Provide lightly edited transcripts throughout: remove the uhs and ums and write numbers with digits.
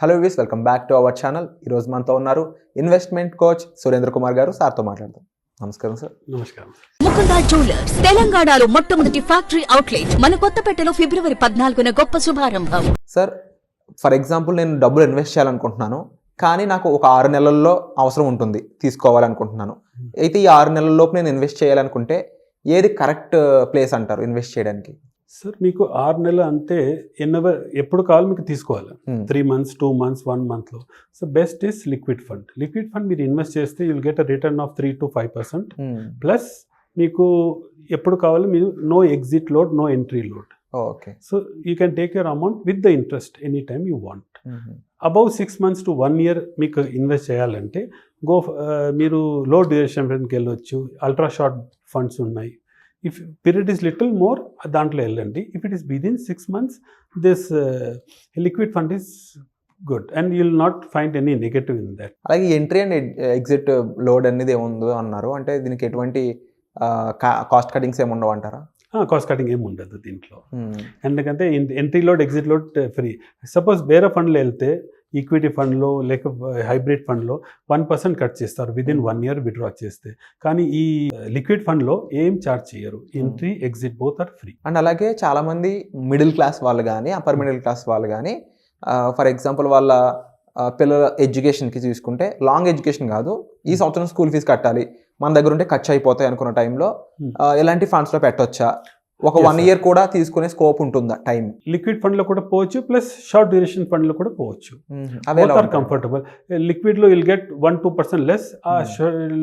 Hello views, welcome back to our channel. ఈరోజు మనతో ఉన్నారు ఇన్వెస్ట్మెంట్ కోచ్ సురేంద్ర కుమార్ గారు. సార్తో మాట్లాడదాం. నమస్కారం సార్. నమస్కారం. ముకుందా జ్యువెలర్స్ తెలంగాణలో మొట్టమొదటి ఫ్యాక్టరీ అవుట్లెట్ మన కొత్తపేటలో ఫిబ్రవరి 14న గొప్ప శుభారంభం. సార్, ఫర్ ఎగ్జాంపుల్ నేను డబ్బులు ఇన్వెస్ట్ చేయాలనుకుంటున్నాను, కానీ నాకు ఒక 6 నెలల్లో అవసరం ఉంటుంది, తీసుకోవాలనుకుంటున్నాను. అయితే ఈ 6 నెలల్లోపు నేను ఇన్వెస్ట్ చేయాలనుకుంటే ఏది కరెక్ట్ ప్లేస్ అంటారు ఇన్వెస్ట్ చేయడానికి? సార్, మీకు 6 నెలలు అంటే ఎప్పుడు కావాలి మీకు తీసుకోవాలి. 3 months, 2 months, 1 monthలో. So best is liquid fund. Liquid fund మీరు ఇన్వెస్ట్ చేస్తే you'll get a return of 3 to 5%. Plus మీకు ఎప్పుడు కావాలి, మీరు no exit load, no entry load. Okay. So you can take your amount with the interest any time you want. Above 6 months to 1 year మీకు ఇన్వెస్ట్ చేయాలంటే మీరు low duration ఫండ్కి వెళ్ళొచ్చు. అల్ట్రా షార్ట్ ఫండ్స్ ఉన్నాయి. If period is little more, దాంట్లో వెళ్ళండి. If it is within 6 months, this liquid fund is good and you will not find any negative in that. అలాగే ఎంట్రీ అండ్ ఎగ్జిట్ లోడ్ అనేది ఏముందో అన్నారు, అంటే దీనికి ఎటువంటి కాస్ట్ కటింగ్స్ ఏమి ఉండవు అంటారా? కాస్ట్ కటింగ్ ఏమి ఉండదు దీంట్లో. ఎందుకంటే entry load, exit load free. Suppose వేరే ఫండ్లో వెళ్తే ఈక్విటీ ఫండ్లో లేక హైబ్రిడ్ ఫండ్లో 1% కట్ చేస్తారు విదిన్ 1 year విత్డ్రా చేస్తే. కానీ ఈ లిక్విడ్ ఫండ్లో ఏం ఛార్జ్ చేయరు. Entry, exit both are free. And అలాగే చాలామంది మిడిల్ క్లాస్ వాళ్ళు కానీ, అప్పర్ మిడిల్ క్లాస్ వాళ్ళు కానీ, ఫర్ ఎగ్జాంపుల్ వాళ్ళ పిల్లల ఎడ్యుకేషన్కి చూసుకుంటే, లాంగ్ ఎడ్యుకేషన్ కాదు, ఈ సంవత్సరం స్కూల్ ఫీజు కట్టాలి, మన దగ్గర ఉంటే ఖర్చు అయిపోతాయి అనుకున్న టైంలో ఎలాంటి ఫండ్స్లో పెట్టొచ్చా? ఒక 1 year కూడా తీసుకునే స్కోప్ ఉంటుందా టైం? లిక్విడ్ ఫండ్లో కూడా పోవచ్చు, ప్లస్ షార్ట్ డ్యూరేషన్ ఫండ్లో కూడా పోవచ్చు. కంఫర్టబుల్. లిక్విడ్లో విల్ గెట్ 1-2% లెస్,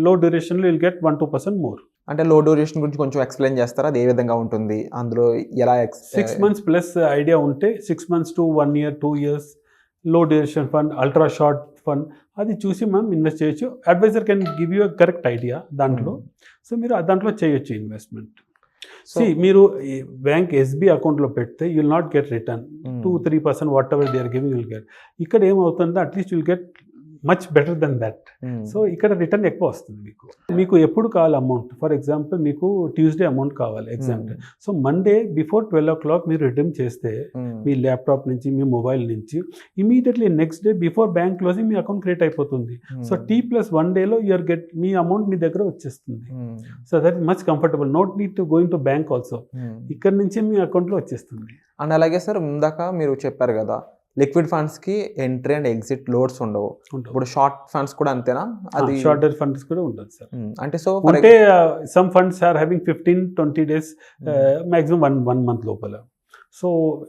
లో డ్యూరేషన్లో విల్ గెట్ 1-2% మోర్. అంటే లో డ్యూరేషన్ గురించి కొంచెం ఎక్స్ప్లెయిన్ చేస్తారా? అది ఏ విధంగా ఉంటుంది, అందులో ఎలా 6 months ప్లస్ ఐడియా ఉంటే 6 months to 1 year, 2 years లో duration fund, ultra short fund, అది చూసి మనం ఇన్వెస్ట్ చేయొచ్చు. Advisor can give you correct idea దాంట్లో. సో మీరు దాంట్లో చేయొచ్చు ఇన్వెస్ట్మెంట్. మీరు బ్యాంక్ ఎస్బీ అకౌంట్లో పెడితే you will not get return 2-3% whatever they are giving will get. ఇక్కడ ఏమవుతుందో at least will get much better than that. So ఇక్కడ రిటర్న్ ఎక్కువ వస్తుంది మీకు ఎప్పుడు కావాలి అమౌంట్. ఫర్ ఎగ్జాంపుల్ మీకు ట్యూస్డే అమౌంట్ కావాలి example. So Monday before 12 o'clock మీరు రిడీమ్ చేస్తే మీ ల్యాప్టాప్ నుంచి, మీ మొబైల్ నుంచి, immediately next day before bank closing మీ అకౌంట్ క్రియేట్ అయిపోతుంది. సో T+1 డేలో యూఆర్ గెట్ మీ అమౌంట్ మీ దగ్గర వచ్చేస్తుంది. So that is much comfortable. Not need to going to bank also. ఇక్కడ నుంచి మీ అకౌంట్లో వచ్చేస్తుంది. అండ్ అలాగే సార్, ఇందాక మీరు చెప్పారు కదా, లిక్విడ్ ఫండ్స్ కి ఎంట్రీ అండ్ ఎగ్జిట్ లోడ్స్ ఉండవు. ఇప్పుడు షార్ట్ ఫండ్స్ కూడా అంతేనా? అది షార్టర్ ఫండ్స్ కూడా ఉంటుంది సార్. అంటే సో అంటే some funds are having 15-20 days, maximum 1 month లోపల. సో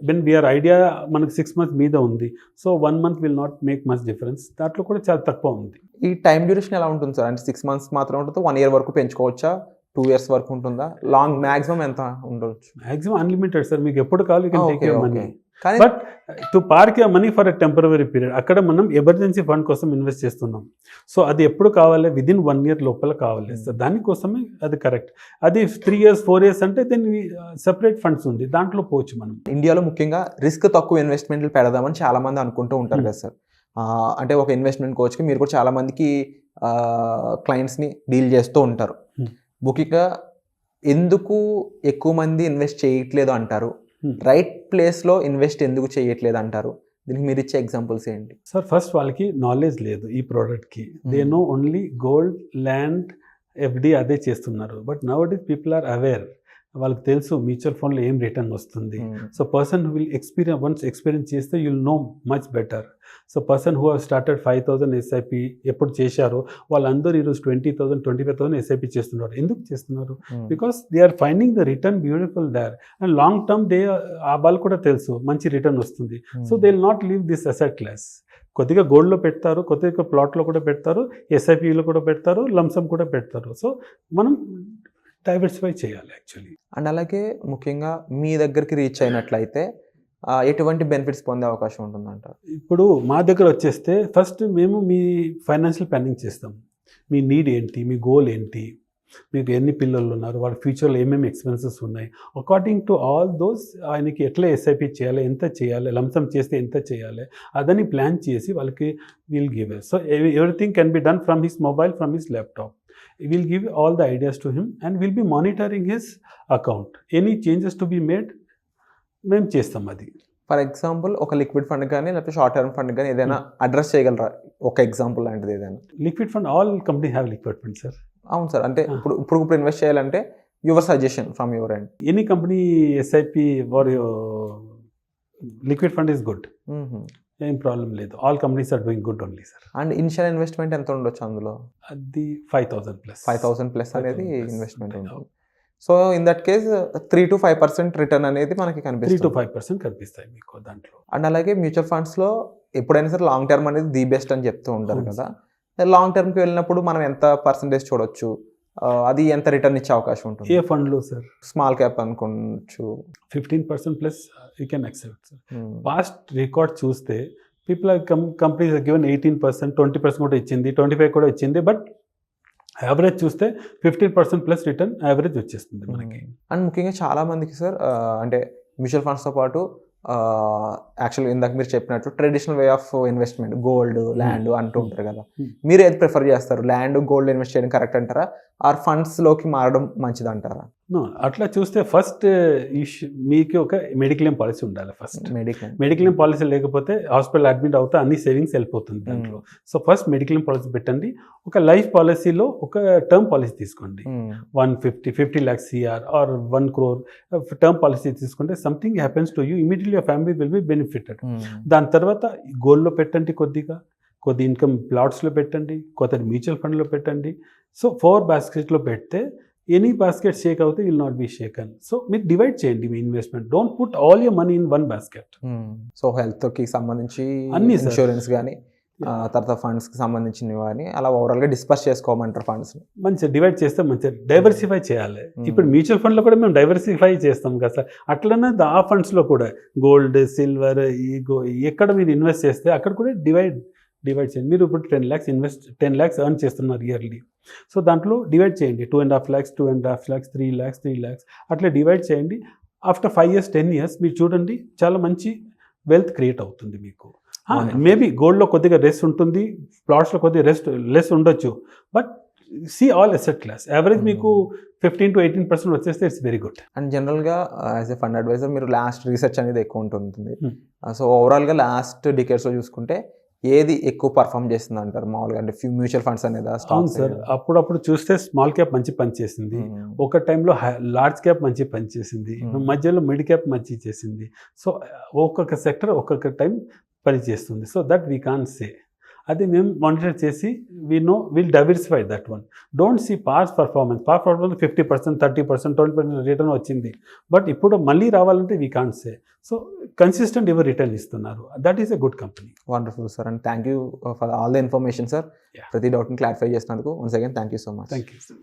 వెన్ వీఆర్ ఐడియా మనకు 6 months మీద ఉంది, so 1 month will not make much difference. దాంట్లో కూడా చాలా తక్కువ ఉంది. ఈ టైం డ్యూరేషన్ ఎలా ఉంటుంది సార్? అంటే 6 months మాత్రం ఉంటుంది, 1 year వరకు పెంచుకోవచ్చా, 2 years వరకు ఉంటుందా? లాంగ్ మాక్సిమం ఎంత ఉండవచ్చు? Maximum unlimited sir. మీకు ఎప్పుడు కావాలి you can take your money. But to park your money for a temporary period. అక్కడ మనం ఎమర్జెన్సీ ఫండ్ కోసం ఇన్వెస్ట్ చేస్తున్నాం. సో అది ఎప్పుడు కావాలి, విదిన్ 1 year లోపల కావాలి. సో దానికోసమే అది కరెక్ట్. అది 3 years, 4 years అంటే దీన్ని సెపరేట్ ఫండ్స్ ఉంది, దాంట్లో పోవచ్చు మనం. ఇండియాలో ముఖ్యంగా రిస్క్ తక్కువ ఇన్వెస్ట్మెంట్లు పెడదామని చాలా మంది అనుకుంటూ ఉంటారు కదా సార్. అంటే ఒక ఇన్వెస్ట్మెంట్ కోచ్కి మీరు కూడా చాలా మందికి క్లయింట్స్ని డీల్ చేస్తూ ఉంటారు. ముఖ్యంగా ఎందుకు ఎక్కువ మంది ఇన్వెస్ట్ చేయట్లేదు అంటారు? రైట్ ప్లేస్లో ఇన్వెస్ట్ ఎందుకు చేయట్లేదు అంటారు? దీనికి మీరు ఇచ్చే ఎగ్జాంపుల్స్ ఏంటి సార్? ఫస్ట్ వాళ్ళకి నాలెడ్జ్ లేదు ఈ ప్రోడక్ట్కి. They know only gold, land, FD అదే చేస్తున్నారు. But now days people are aware. వాళ్ళకి తెలుసు మ్యూచువల్ ఫండ్లో ఏం రిటర్న్ వస్తుంది. సో పర్సన్ విల్ ఎక్స్పీరియన్స్ చేస్తే you'll know much better. So person who started 5,000 SIP ఎప్పుడు చేశారో వాళ్ళందరూ ఈరోజు 20,000, 25,000 ఎస్ఐపి చేస్తున్నారు. ఎందుకు చేస్తున్నారు? Because they are finding the return beautiful there and long term వాళ్ళు కూడా తెలుసు మంచి రిటర్న్ వస్తుంది. So they will not leave this asset class. కొద్దిగా గోల్డ్లో పెడతారు, కొద్దిగా ప్లాట్లో కూడా పెడతారు, ఎస్ఐపిలో కూడా పెడతారు, లంసమ్ కూడా పెడతారు. సో మనం డైవర్సిఫై చేయాలి యాక్చువల్లీ. అండ్ అలాగే ముఖ్యంగా మీ దగ్గరికి రీచ్ అయినట్లయితే ఎటువంటి బెనిఫిట్స్ పొందే అవకాశం ఉంటుందంటారు? ఇప్పుడు మా దగ్గర వచ్చేస్తే ఫస్ట్ మేము మీ ఫైనాన్షియల్ ప్లానింగ్ చేస్తాం. మీ నీడ్ ఏంటి, మీ గోల్ ఏంటి, మీకు ఎన్ని పిల్లలు ఉన్నారు, వాళ్ళ ఫ్యూచర్లో ఏమేమి ఎక్స్పెన్సెస్ ఉన్నాయి, అకార్డింగ్ టు ఆల్ దోస్ ఆయనకి ఎట్లా ఎస్ఐపి చేయాలి, ఎంత చేయాలి, లంసమ్ చేస్తే ఎంత చేయాలి, అదని ప్లాన్ చేసి వాళ్ళకి will give. So everything can be done from his mobile, from his laptop. We'll give all the ideas to him and we'll be monitoring his account. Any changes to be made, మేము చేస్తాం అది. For example ఒక liquid fund కానీ లేకపోతే short term fund కానీ ఏదైనా address చేయగలరా, ఒక ఎగ్జాంపుల్ లాంటిది ఏదైనా? Liquid fund, all company have liquid fund sir. అవును సార్, అంటే ఇప్పుడు ఇన్వెస్ట్ చేయాలంటే your suggestion from your end. Any company SIP or liquid fund is good, ఏం ప్రాబ్లం లేదు. All companies are doing good only sir. And initial investment ఎంత ఉండొచ్చు అందులో? అది 5,000 ప్లస్. 5,000 ప్లస్ అనేది 5,000 plus. ఇన్వెస్ట్మెంట్ ఉంటుంది. So in that case 3 to 5% return అనేది మనకి 3 to కనిపిస్తుంది. 5% కనిపిస్తాయి మీకు దాంట్లో. అండ్ అలాగే మ్యూచువల్ ఫండ్స్లో ఎప్పుడైనా సరే లాంగ్ టర్మ్ అనేది ది బెస్ట్ అని చెప్తూ ఉంటారు అవును కదా. లాంగ్ టర్మ్కి వెళ్ళినప్పుడు మనం ఎంత పర్సంటేజ్ చూడొచ్చు, అది ఎంత రిటర్న్ ఇచ్చే అవకాశం ఉంటుంది? ఏ ఫండ్లో సార్? స్మాల్ క్యాప్ అనుకోవచ్చు. 15% plus you can accept sir. Past record చూస్తే పీపుల్ ఆర్ కంపెనీస్ గివెన్ 18%, 20% కూడా ఇచ్చింది, 25% కూడా ఇచ్చింది. బట్ యావరేజ్ చూస్తే 15% ప్లస్ రిటర్న్ యావరేజ్ వచ్చేస్తుంది మనకి. అండ్ ముఖ్యంగా చాలా మందికి సార్ అంటే మ్యూచువల్ ఫండ్స్తో పాటు యాక్చువల్గా ఇందాక మీరు చెప్పినట్టు traditional way of investment, gold, land అంటూ ఉంటారు కదా. మీరు ఏది ప్రిఫర్ చేస్తారు? ల్యాండ్, గోల్డ్ ఇన్వెస్ట్ చేయడం కరెక్ట్ అంటారా, ఆర్ ఫండ్స్లోకి మారడం మంచిది అంటారా? అట్లా చూస్తే ఫస్ట్ మీకు ఒక మెడిక్లెయిమ్ పాలసీ ఉండాలి. ఫస్ట్ మెడిక్లెయిమ్ మెడిక్లెయిమ్ పాలసీ లేకపోతే హాస్పిటల్ అడ్మిట్ అవుతా అన్ని సేవింగ్స్ వెళ్ళిపోతుంది దాంట్లో. సో ఫస్ట్ మెడిక్లెయిమ్ పాలసీ పెట్టండి. ఒక లైఫ్ పాలసీలో ఒక టర్మ్ పాలసీ తీసుకోండి. 50 lakhs CR or 1 crore term policy తీసుకుంటే something happens to you, immediately your family will be benefited. దాని తర్వాత గోల్డ్లో పెట్టండి, కొద్ది ఇన్కమ్ ప్లాట్స్లో పెట్టండి, కొద్ది మ్యూచువల్ ఫండ్లో పెట్టండి. సో 4 basketsలో పెడితే ఎనీ బాస్కెట్ షేక్ అవుతే will not be shaken. So మీరు డివైడ్ చేయండి మీ investment. Don't put all your money in 1 basket. So హెల్త్కి సంబంధించి అన్ని ఇన్సూరెన్స్ కానీ తర్వాత ఫండ్స్కి సంబంధించినవి కానీ అలా ఓవరాల్గా డిస్పర్స్ చేసుకోమంటారు ఫండ్స్. మంచిగా డివైడ్ చేస్తే మంచిగా డైవర్సిఫై చేయాలి. ఇప్పుడు మ్యూచువల్ ఫండ్లో కూడా మేము డైవర్సిఫై చేస్తాం కదా సార్. అట్లనే ఆ ఫండ్స్లో కూడా గోల్డ్, సిల్వర్, ఎక్కడ మీరు ఇన్వెస్ట్ చేస్తే అక్కడ కూడా డివైడ్ చేయండి. మీరు ఇప్పుడు 10 lakhs ఎర్న్ చేస్తున్నారు ఇయర్లీ. సో దాంట్లో డివైడ్ చేయండి. 2.5 lakhs, 2.5 lakhs, 3 lakhs అట్లా డివైడ్ చేయండి. ఆఫ్టర్ 5 years, 10 years మీరు చూడండి చాలా మంచి వెల్త్ క్రియేట్ అవుతుంది మీకు. మేబీ గోల్డ్లో కొద్దిగా రెస్ట్ ఉంటుంది, ప్లాట్స్లో కొద్దిగా లెస్ ఉండొచ్చు. But see all asset class average మీకు 15 to 18% వచ్చేస్తే ఇట్స్ వెరీ గుడ్. అండ్ జనరల్గా యాజ్ ఎ ఫండ్ అడ్వైజర్ మీరు లాస్ట్ రీసెర్చ్ అనేది ఎక్కువ ఉంటుంది. సో ఓవరాల్గా లాస్ట్ డికేడ్స్లో చూసుకుంటే ఏది ఎక్కువ పర్ఫామ్ చేస్తుంది అంటారు మామూలుగా? అంటే ఫ్యూ మ్యూచువల్ ఫండ్స్ అనేది అవును సార్. అప్పుడప్పుడు చూస్తే స్మాల్ క్యాప్ మంచి పని చేసింది, ఒక టైంలో లార్జ్ క్యాప్ మంచి పని చేసింది, మధ్యలో మిడ్ క్యాప్ మంచి చేసింది. సో ఒక్కొక్క సెక్టర్ ఒక్కొక్క టైం పని చేస్తుంది. So that we can't say. అది మేము మానిటర్ చేసి will diversify that one. Don't see past performance 50%, 30%, 20% return వచ్చింది. బట్ ఇప్పుడు మళ్ళీ రావాలంటే we can't say. So consistent ఎవరు రిటర్న్ ఇస్తున్నారు, that is a good company. Wonderful sir, and thank you for all the information sir. ప్రతి డౌట్ని clarify చేసినందుకు once again thank you so much. Thank you sir.